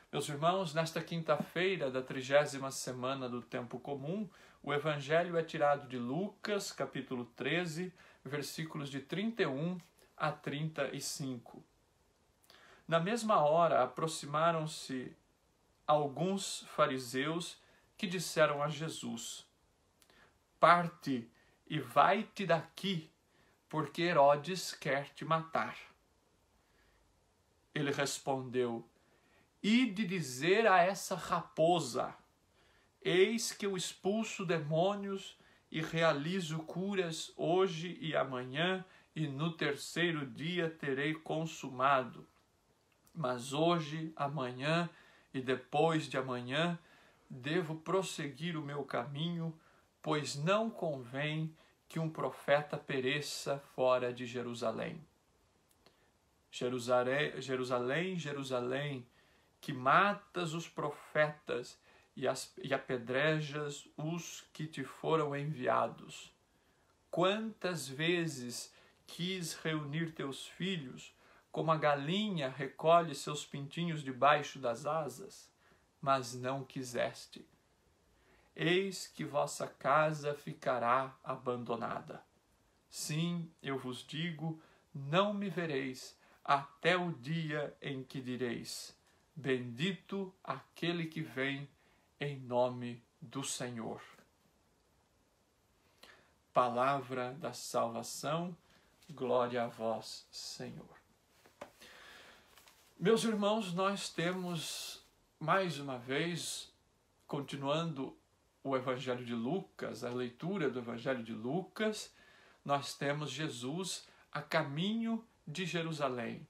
Meus irmãos, nesta quinta-feira da 30ª semana do Tempo Comum, o Evangelho é tirado de Lucas, capítulo 13, versículos de 31 a 35. Na mesma hora, aproximaram-se alguns fariseus que disseram a Jesus: Parte e vai-te daqui, porque Herodes quer te matar. Ele respondeu: Ide dizer a essa raposa: Eis que eu expulso demônios e realizo curas hoje e amanhã, e no terceiro dia terei consumado. Mas hoje, amanhã e depois de amanhã devo prosseguir o meu caminho, pois não convém que um profeta pereça fora de Jerusalém. Jerusalém, Jerusalém, que matas os profetas e apedrejas os que te foram enviados. Quantas vezes quis reunir teus filhos, como a galinha recolhe seus pintinhos debaixo das asas, mas não quiseste. Eis que vossa casa ficará abandonada. Sim, eu vos digo, não me vereis até o dia em que direis: Bendito aquele que vem em nome do Senhor. Palavra da salvação, glória a vós, Senhor. Meus irmãos, nós temos, mais uma vez, continuando o Evangelho de Lucas, a leitura do Evangelho de Lucas, nós temos Jesus a caminho de Jerusalém.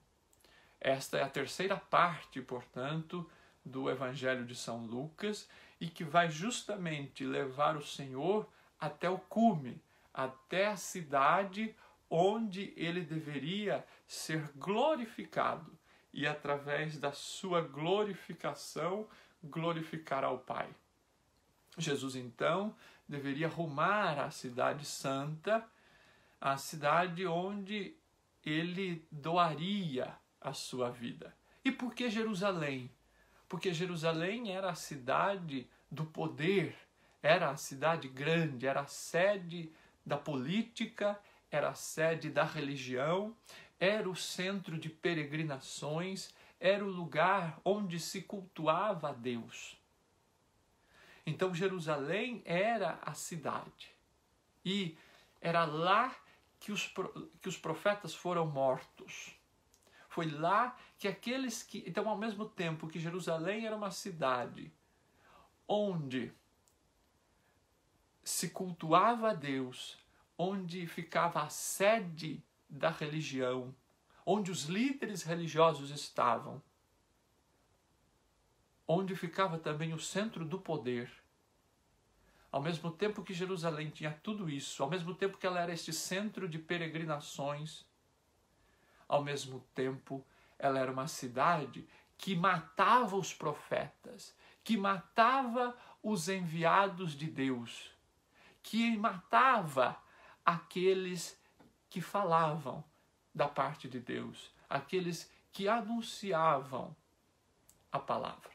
Esta é a terceira parte, portanto, do Evangelho de São Lucas e que vai justamente levar o Senhor até o cume, até a cidade onde ele deveria ser glorificado e, através da sua glorificação, glorificar ao Pai. Jesus, então, deveria rumar à cidade santa, a cidade onde ele doaria a sua vida. E por que Jerusalém? Porque Jerusalém era a cidade do poder, era a cidade grande, era a sede da política, era a sede da religião, era o centro de peregrinações, era o lugar onde se cultuava a Deus. Então Jerusalém era a cidade. E era lá que os profetas foram mortos. Foi lá que aqueles que... Então, ao mesmo tempo que Jerusalém era uma cidade onde se cultuava a Deus, onde ficava a sede da religião, onde os líderes religiosos estavam, onde ficava também o centro do poder. Ao mesmo tempo que Jerusalém tinha tudo isso, ao mesmo tempo que ela era este centro de peregrinações, ao mesmo tempo ela era uma cidade que matava os profetas, que matava os enviados de Deus, que matava aqueles que falavam da parte de Deus, aqueles que anunciavam a palavra.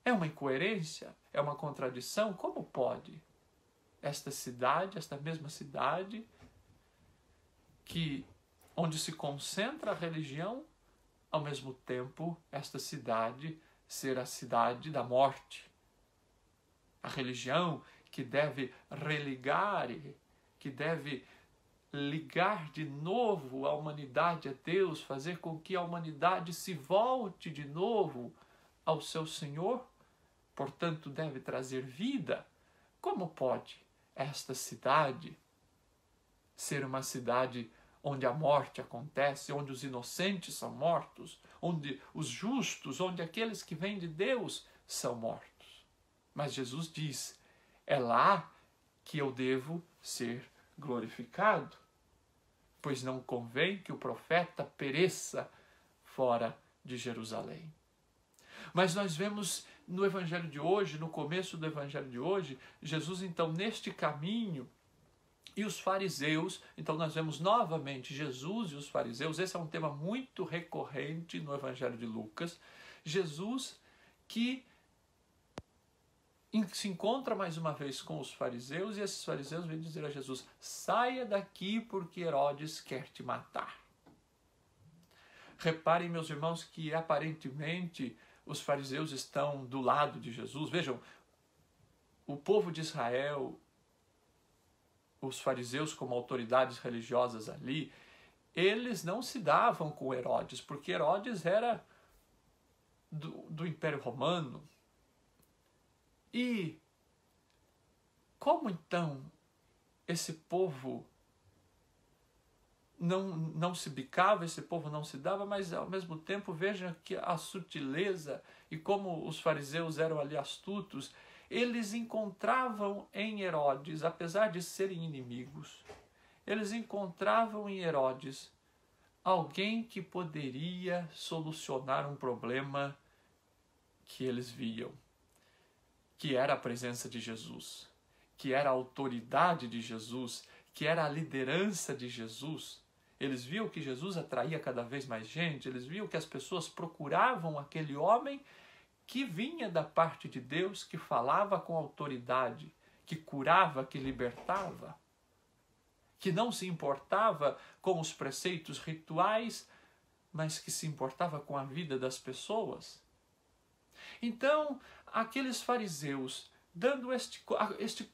É uma incoerência? É uma contradição? Como pode esta cidade, esta mesma cidade, onde se concentra a religião, ao mesmo tempo, esta cidade ser a cidade da morte? A religião que deve religar, que deve ligar de novo a humanidade a Deus, fazer com que a humanidade se volte de novo ao seu Senhor, portanto deve trazer vida. Como pode esta cidade ser uma cidade onde a morte acontece, onde os inocentes são mortos, onde os justos, onde aqueles que vêm de Deus são mortos? Mas Jesus diz: é lá que eu devo ser glorificado, pois não convém que o profeta pereça fora de Jerusalém. Mas nós vemos no Evangelho de hoje, no começo do Evangelho de hoje, Jesus então neste caminho e os fariseus. Então nós vemos novamente Jesus e os fariseus. Esse é um tema muito recorrente no Evangelho de Lucas. Jesus que se encontra mais uma vez com os fariseus, e esses fariseus vêm dizer a Jesus: saia daqui porque Herodes quer te matar. Reparem, meus irmãos, que aparentemente os fariseus estão do lado de Jesus. Vejam, o povo de Israel, os fariseus como autoridades religiosas ali, eles não se davam com Herodes, porque Herodes era do Império Romano. E como então esse povo não se bicava, esse povo não se dava, mas ao mesmo tempo veja que a sutileza e como os fariseus eram ali astutos, eles encontravam em Herodes, apesar de serem inimigos, eles encontravam em Herodes alguém que poderia solucionar um problema que eles viam, que era a presença de Jesus, que era a autoridade de Jesus, que era a liderança de Jesus. Eles viam que Jesus atraía cada vez mais gente, eles viam que as pessoas procuravam aquele homem que vinha da parte de Deus, que falava com autoridade, que curava, que libertava, que não se importava com os preceitos rituais, mas que se importava com a vida das pessoas. Então, aqueles fariseus, dando este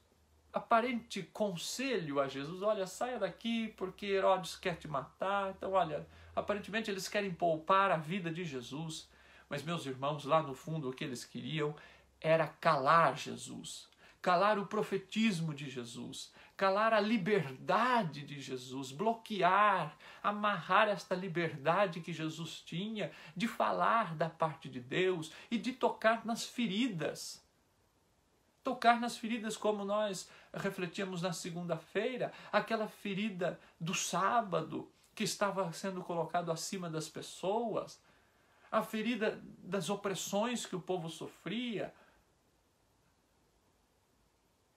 aparente conselho a Jesus: olha, saia daqui porque Herodes quer te matar. Então, olha, aparentemente eles querem poupar a vida de Jesus, mas, meus irmãos, lá no fundo o que eles queriam era calar Jesus, calar o profetismo de Jesus, calar a liberdade de Jesus, bloquear, amarrar esta liberdade que Jesus tinha de falar da parte de Deus e de tocar nas feridas. Tocar nas feridas, como nós refletíamos na segunda-feira, aquela ferida do sábado que estava sendo colocado acima das pessoas, a ferida das opressões que o povo sofria,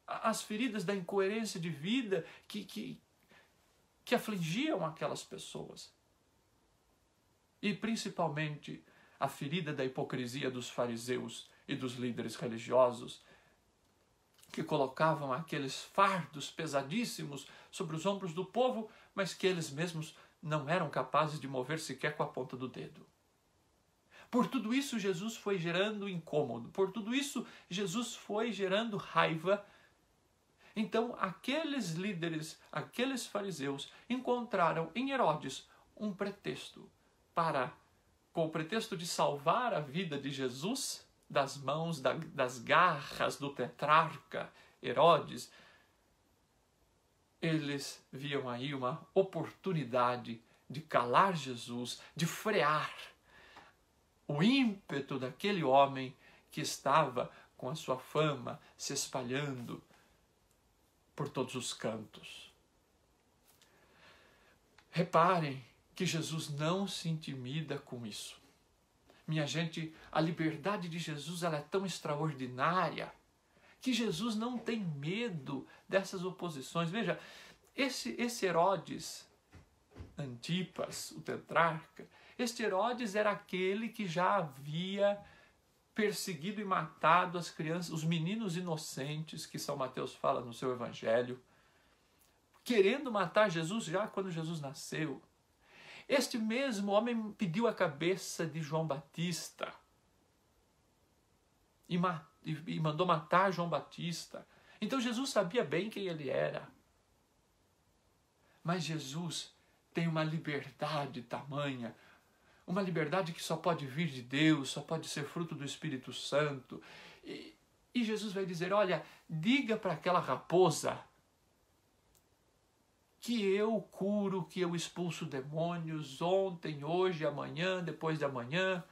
as feridas da incoerência de vida que afligiam aquelas pessoas. E principalmente a ferida da hipocrisia dos fariseus e dos líderes religiosos, que colocavam aqueles fardos pesadíssimos sobre os ombros do povo, mas que eles mesmos não eram capazes de mover sequer com a ponta do dedo. Por tudo isso, Jesus foi gerando incômodo, por tudo isso, Jesus foi gerando raiva. Então, aqueles líderes, aqueles fariseus, encontraram em Herodes um pretexto para, com o pretexto de salvar a vida de Jesus das mãos, das garras do tetrarca Herodes, eles viam aí uma oportunidade de calar Jesus, de frear o ímpeto daquele homem que estava com a sua fama se espalhando por todos os cantos. Reparem que Jesus não se intimida com isso. Minha gente, a liberdade de Jesus ela é tão extraordinária que Jesus não tem medo dessas oposições. Veja, esse Herodes Antipas, o tetrarca, este Herodes era aquele que já havia perseguido e matado as crianças, os meninos inocentes, que São Mateus fala no seu evangelho, querendo matar Jesus já quando Jesus nasceu. Este mesmo homem pediu a cabeça de João Batista e mandou matar João Batista. Então Jesus sabia bem quem ele era. Mas Jesus tem uma liberdade tamanha, uma liberdade que só pode vir de Deus, só pode ser fruto do Espírito Santo. E Jesus vai dizer: olha, diga para aquela raposa que eu curo, que eu expulso demônios ontem, hoje, amanhã, depois de amanhã.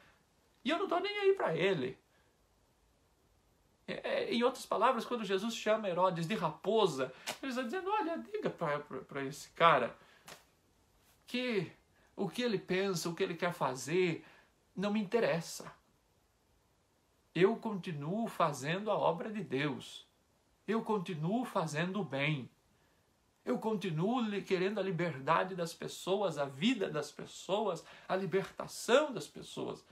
E eu não estou nem aí para ele. Em outras palavras, quando Jesus chama Herodes de raposa, ele está dizendo: olha, diga para esse cara que o que ele pensa, o que ele quer fazer, não me interessa. Eu continuo fazendo a obra de Deus. Eu continuo fazendo o bem. Eu continuo querendo a liberdade das pessoas, a vida das pessoas, a libertação das pessoas.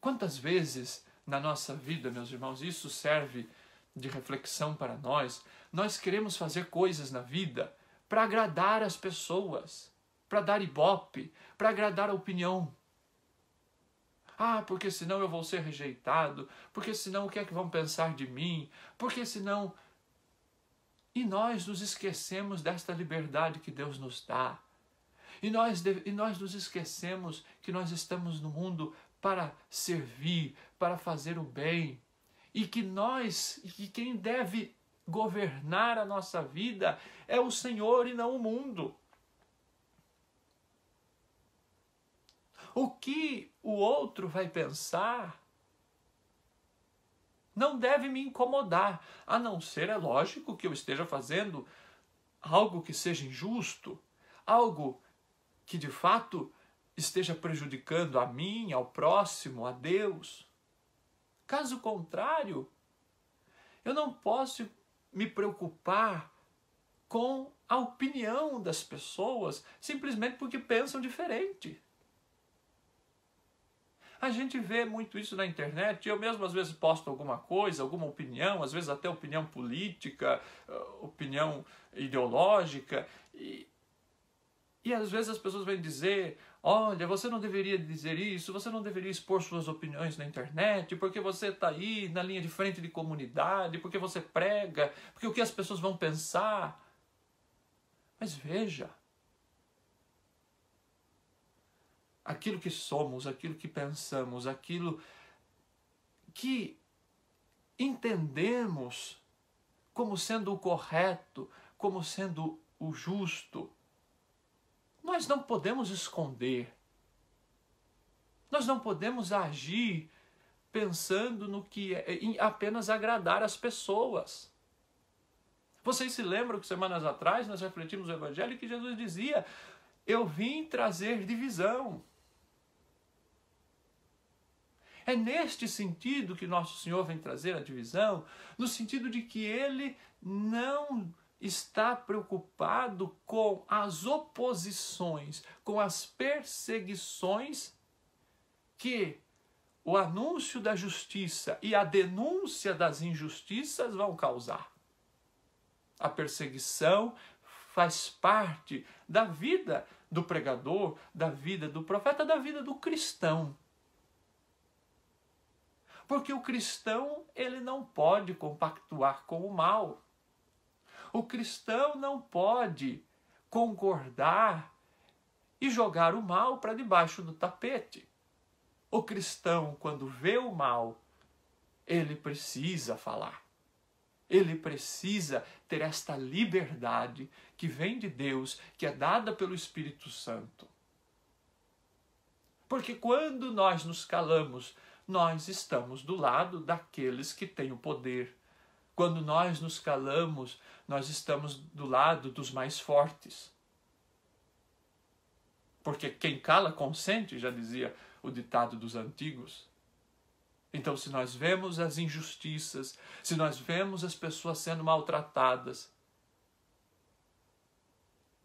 Quantas vezes na nossa vida, meus irmãos, isso serve de reflexão para nós, nós queremos fazer coisas na vida para agradar as pessoas, para dar ibope, para agradar a opinião. Ah, porque senão eu vou ser rejeitado, porque senão o que é que vão pensar de mim, porque senão... E nós nos esquecemos desta liberdade que Deus nos dá. E nós nos esquecemos que nós estamos no mundo para servir, para fazer o bem. E que quem deve governar a nossa vida é o Senhor e não o mundo. O que o outro vai pensar não deve me incomodar, a não ser, é lógico, que eu esteja fazendo algo que seja injusto, algo que de fato esteja prejudicando a mim, ao próximo, a Deus. Caso contrário, eu não posso me preocupar com a opinião das pessoas simplesmente porque pensam diferente. A gente vê muito isso na internet, eu mesmo às vezes posto alguma coisa, alguma opinião, às vezes até opinião política, opinião ideológica, e às vezes as pessoas vêm dizer, olha, você não deveria dizer isso, você não deveria expor suas opiniões na internet, porque você está aí na linha de frente de comunidade, porque você prega, porque o que as pessoas vão pensar. Mas veja, aquilo que somos, aquilo que pensamos, aquilo que entendemos como sendo o correto, como sendo o justo, nós não podemos esconder. Nós não podemos agir pensando no que é em apenas agradar as pessoas. Vocês se lembram que semanas atrás nós refletimos o Evangelho que Jesus dizia: eu vim trazer divisão. É neste sentido que nosso Senhor vem trazer a divisão, no sentido de que Ele não está preocupado com as oposições, com as perseguições que o anúncio da justiça e a denúncia das injustiças vão causar. A perseguição faz parte da vida do pregador, da vida do profeta, da vida do cristão. Porque o cristão, ele não pode compactuar com o mal. O cristão não pode concordar e jogar o mal para debaixo do tapete. O cristão, quando vê o mal, ele precisa falar. Ele precisa ter esta liberdade que vem de Deus, que é dada pelo Espírito Santo. Porque quando nós nos calamos, nós estamos do lado daqueles que têm o poder. Quando nós nos calamos, nós estamos do lado dos mais fortes. Porque quem cala consente, já dizia o ditado dos antigos. Então, se nós vemos as injustiças, se nós vemos as pessoas sendo maltratadas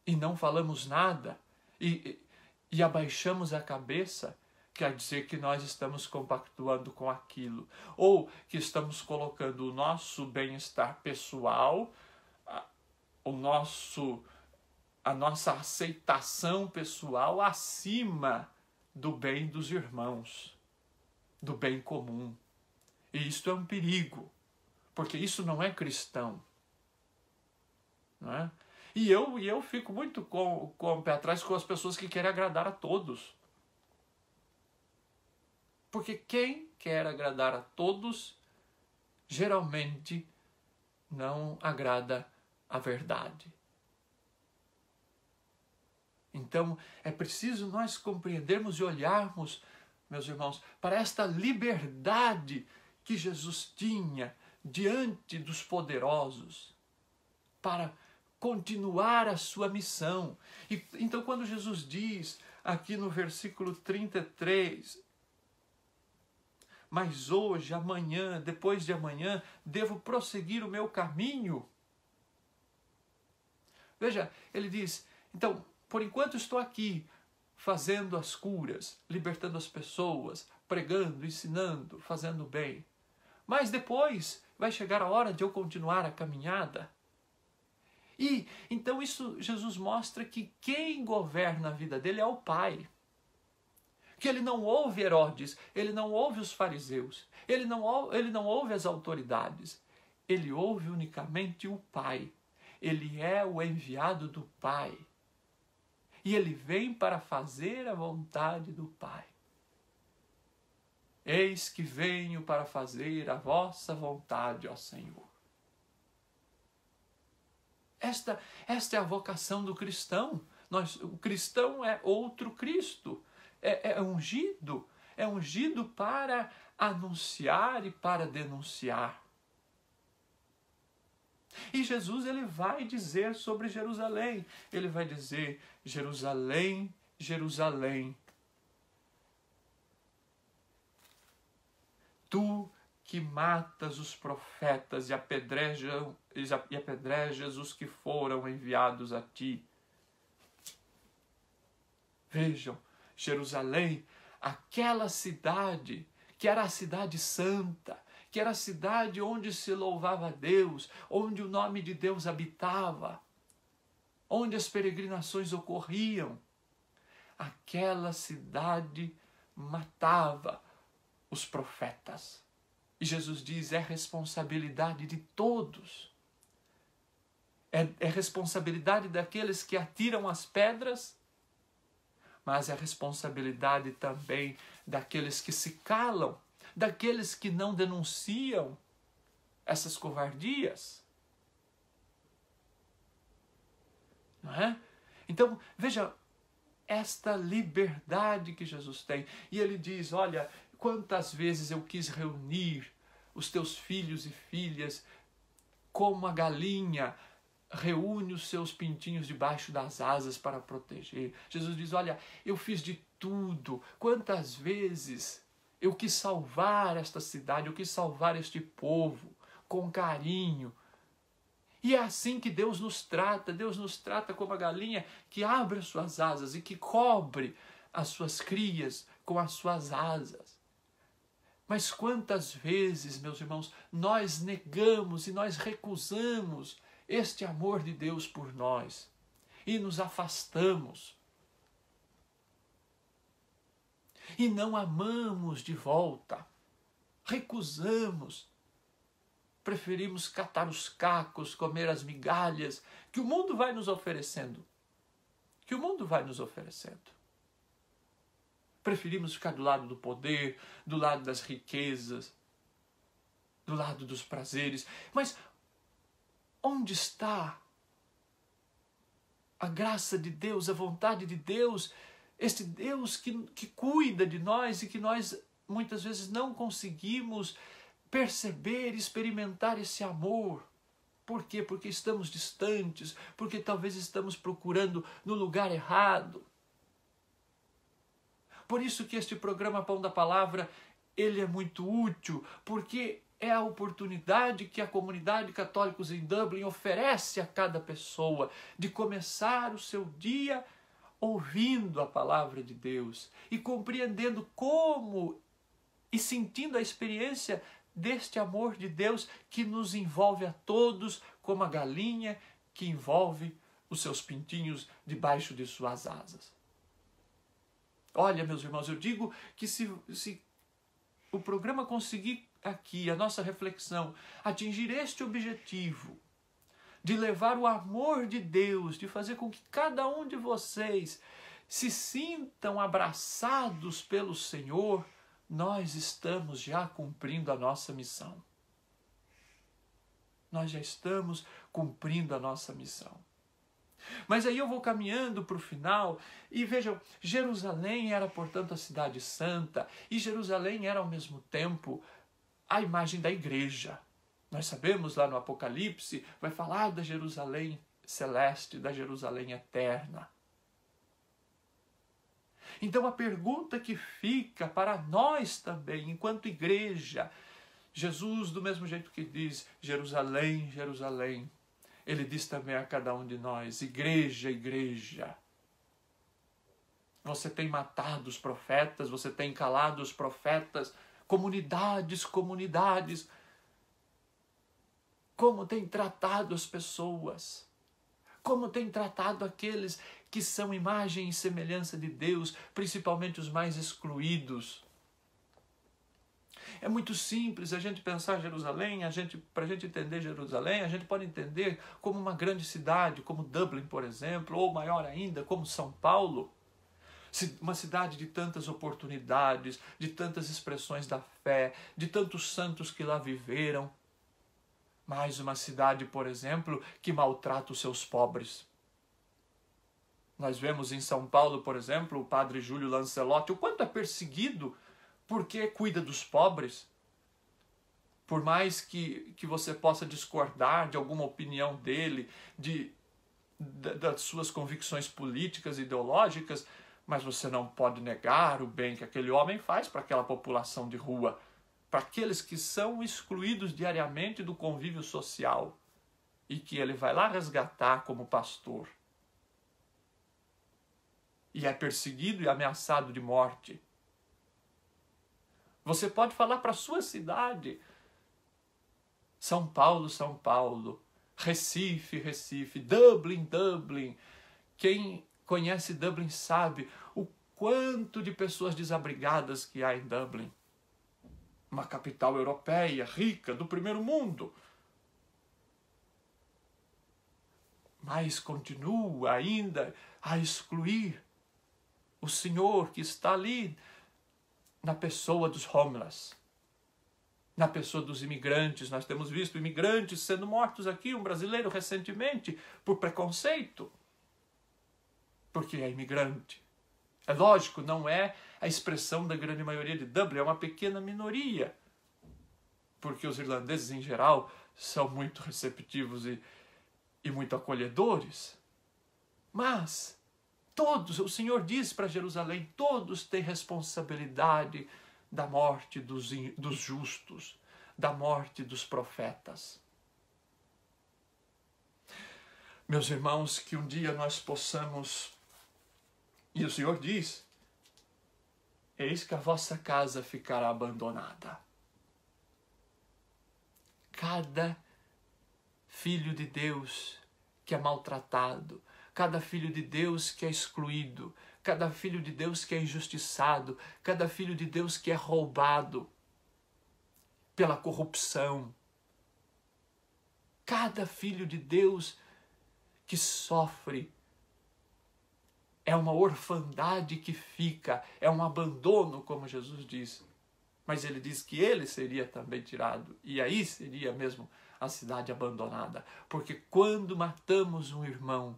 e não falamos nada e abaixamos a cabeça, quer dizer que nós estamos compactuando com aquilo, ou que estamos colocando o nosso bem-estar pessoal, a nossa aceitação pessoal acima do bem dos irmãos, do bem comum. E isto é um perigo, porque isso não é cristão. Não é? E eu fico muito com o pé atrás com as pessoas que querem agradar a todos. Porque quem quer agradar a todos, geralmente não agrada a verdade. Então, é preciso nós compreendermos e olharmos, meus irmãos, para esta liberdade que Jesus tinha diante dos poderosos, para continuar a sua missão. E, então, quando Jesus diz, aqui no versículo 33, mas hoje, amanhã, depois de amanhã, devo prosseguir o meu caminho. Veja, ele diz, então, por enquanto estou aqui, fazendo as curas, libertando as pessoas, pregando, ensinando, fazendo bem. Mas depois vai chegar a hora de eu continuar a caminhada. E então isso Jesus mostra que quem governa a vida dele é o Pai. Que ele não ouve Herodes, ele não ouve os fariseus, ele não ouve as autoridades. Ele ouve unicamente o Pai. Ele é o enviado do Pai. E ele vem para fazer a vontade do Pai. Eis que venho para fazer a vossa vontade, ó Senhor. Esta é a vocação do cristão. O cristão é outro Cristo. É ungido para anunciar e para denunciar. E Jesus ele vai dizer sobre Jerusalém. Ele vai dizer: Jerusalém, Jerusalém, tu que matas os profetas e apedrejas os que foram enviados a ti. Vejam, Jerusalém, aquela cidade que era a cidade santa, que era a cidade onde se louvava a Deus, onde o nome de Deus habitava, onde as peregrinações ocorriam. Aquela cidade matava os profetas. E Jesus diz, é responsabilidade de todos. É responsabilidade daqueles que atiram as pedras, mas é responsabilidade também daqueles que se calam, daqueles que não denunciam essas covardias. Não é? Então, veja, esta liberdade que Jesus tem. E ele diz, olha, quantas vezes eu quis reunir os teus filhos e filhas como a galinha reúne os seus pintinhos debaixo das asas para proteger. Jesus diz, olha, eu fiz de tudo. Quantas vezes eu quis salvar esta cidade, eu quis salvar este povo com carinho. E é assim que Deus nos trata como a galinha que abre as suas asas e que cobre as suas crias com as suas asas. Mas quantas vezes, meus irmãos, nós negamos e nós recusamos este amor de Deus por nós e nos afastamos. E não amamos de volta, recusamos. Preferimos catar os cacos, comer as migalhas que o mundo vai nos oferecendo. Preferimos ficar do lado do poder, do lado das riquezas, do lado dos prazeres. Mas onde está a graça de Deus, a vontade de Deus, este Deus que cuida de nós e que nós muitas vezes não conseguimos perceber, experimentar esse amor? Por quê? Porque estamos distantes, porque talvez estamos procurando no lugar errado. Por isso que este programa Pão da Palavra, ele é muito útil, porque é a oportunidade que a comunidade Católicos em Dublin oferece a cada pessoa de começar o seu dia ouvindo a palavra de Deus e compreendendo como e sentindo a experiência deste amor de Deus que nos envolve a todos como a galinha que envolve os seus pintinhos debaixo de suas asas. Olha, meus irmãos, eu digo que se o programa conseguir aqui, a nossa reflexão, atingir este objetivo de levar o amor de Deus, de fazer com que cada um de vocês se sintam abraçados pelo Senhor, nós estamos já cumprindo a nossa missão. Nós já estamos cumprindo a nossa missão. Mas aí eu vou caminhando para o final e vejam, Jerusalém era, portanto, a cidade santa e Jerusalém era, ao mesmo tempo, a imagem da igreja. Nós sabemos lá no Apocalipse, vai falar da Jerusalém celeste, da Jerusalém eterna. Então a pergunta que fica para nós também, enquanto igreja, Jesus, do mesmo jeito que diz Jerusalém, Jerusalém, ele diz também a cada um de nós, igreja, igreja. você tem matado os profetas, você tem calado os profetas, comunidades, como tem tratado as pessoas, como tem tratado aqueles que são imagem e semelhança de Deus, principalmente os mais excluídos. É muito simples a gente pensar Jerusalém, para a gente entender Jerusalém, a gente pode entender como uma grande cidade, como Dublin, por exemplo, ou maior ainda, como São Paulo. Uma cidade de tantas oportunidades, de tantas expressões da fé, de tantos santos que lá viveram. Mais uma cidade, por exemplo, que maltrata os seus pobres. Nós vemos em São Paulo, por exemplo, o padre Júlio Lancelotti, o quanto é perseguido porque cuida dos pobres. Por mais que você possa discordar de alguma opinião dele, das suas convicções políticas e ideológicas, mas você não pode negar o bem que aquele homem faz para aquela população de rua, para aqueles que são excluídos diariamente do convívio social e que ele vai lá resgatar como pastor. E é perseguido e ameaçado de morte. Você pode falar para a sua cidade, São Paulo, Recife, Dublin. Quem conhece Dublin sabe o quanto de pessoas desabrigadas que há em Dublin. Uma capital europeia, rica, do primeiro mundo. Mas continua ainda a excluir o Senhor que está ali na pessoa dos homeless, na pessoa dos imigrantes. Nós temos visto imigrantes sendo mortos aqui, um brasileiro recentemente, por preconceito, porque é imigrante. É lógico, não é a expressão da grande maioria de Dublin, é uma pequena minoria, porque os irlandeses em geral são muito receptivos e muito acolhedores. Mas todos, o Senhor diz para Jerusalém, todos têm responsabilidade da morte dos justos, da morte dos profetas. Meus irmãos, que um dia nós possamos, e o Senhor diz, eis que a vossa casa ficará abandonada. Cada filho de Deus que é maltratado, cada filho de Deus que é excluído, cada filho de Deus que é injustiçado, cada filho de Deus que é roubado pela corrupção, cada filho de Deus que sofre, é uma orfandade que fica, é um abandono, como Jesus diz. Mas ele diz que ele seria também tirado, e aí seria mesmo a cidade abandonada. Porque quando matamos um irmão,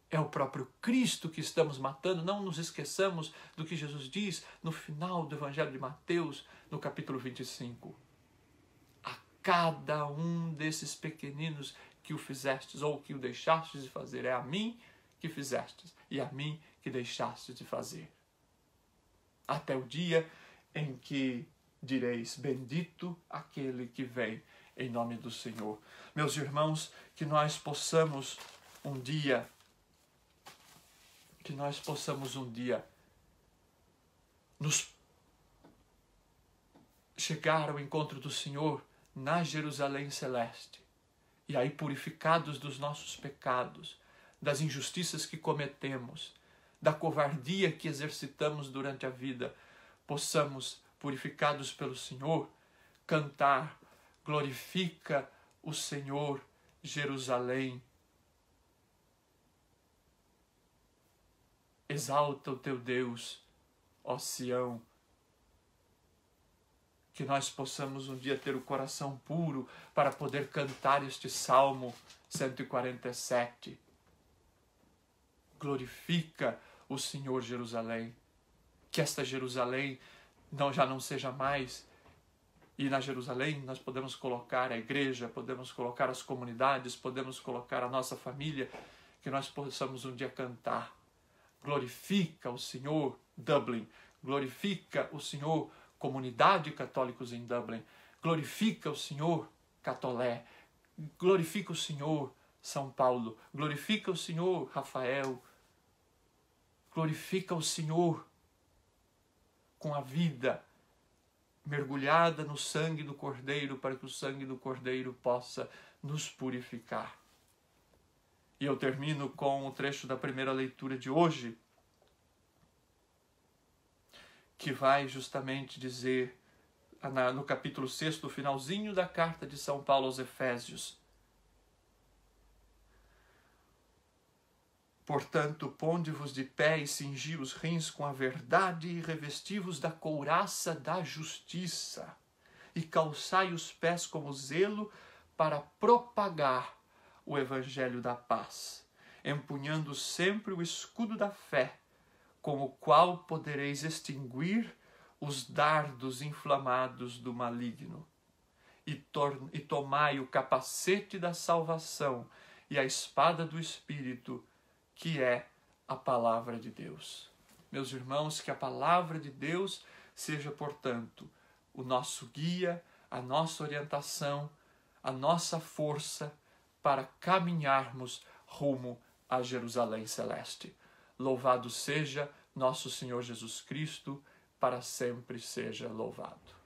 é o próprio Cristo que estamos matando. Não nos esqueçamos do que Jesus diz no final do Evangelho de Mateus, no capítulo 25. A cada um desses pequeninos que o fizestes ou que o deixastes de fazer, é a mim que fizestes e a mim que deixastes de fazer. Até o dia em que direis, bendito aquele que vem em nome do Senhor. Meus irmãos, que nós possamos um dia nos chegar ao encontro do Senhor na Jerusalém celeste. E aí, purificados dos nossos pecados, das injustiças que cometemos, da covardia que exercitamos durante a vida, possamos, purificados pelo Senhor, cantar, glorifica o Senhor, Jerusalém. Exalta o teu Deus, ó Sião. Que nós possamos um dia ter o coração puro para poder cantar este Salmo 147. Glorifica o Senhor, Jerusalém. Que esta Jerusalém já não seja mais. E na Jerusalém nós podemos colocar a igreja, podemos colocar as comunidades, podemos colocar a nossa família. Que nós possamos um dia cantar. Glorifica o Senhor, Dublin. Glorifica o Senhor, comunidade de católicos em Dublin. Glorifica o Senhor, Catolé. Glorifica o Senhor, São Paulo. Glorifica o Senhor, Rafael. Glorifica o Senhor com a vida mergulhada no sangue do Cordeiro, para que o sangue do Cordeiro possa nos purificar. E eu termino com o trecho da primeira leitura de hoje, que vai justamente dizer, no capítulo 6, do finalzinho da carta de São Paulo aos Efésios: portanto, ponde-vos de pé e cingi os rins com a verdade e revesti-vos da couraça da justiça e calçai os pés como zelo para propagar o evangelho da paz, empunhando sempre o escudo da fé, com o qual podereis extinguir os dardos inflamados do maligno. E tomai o capacete da salvação e a espada do Espírito, que é a palavra de Deus. Meus irmãos, que a palavra de Deus seja, portanto, o nosso guia, a nossa orientação, a nossa força para caminharmos rumo a Jerusalém Celeste. Louvado seja nosso Senhor Jesus Cristo, para sempre seja louvado.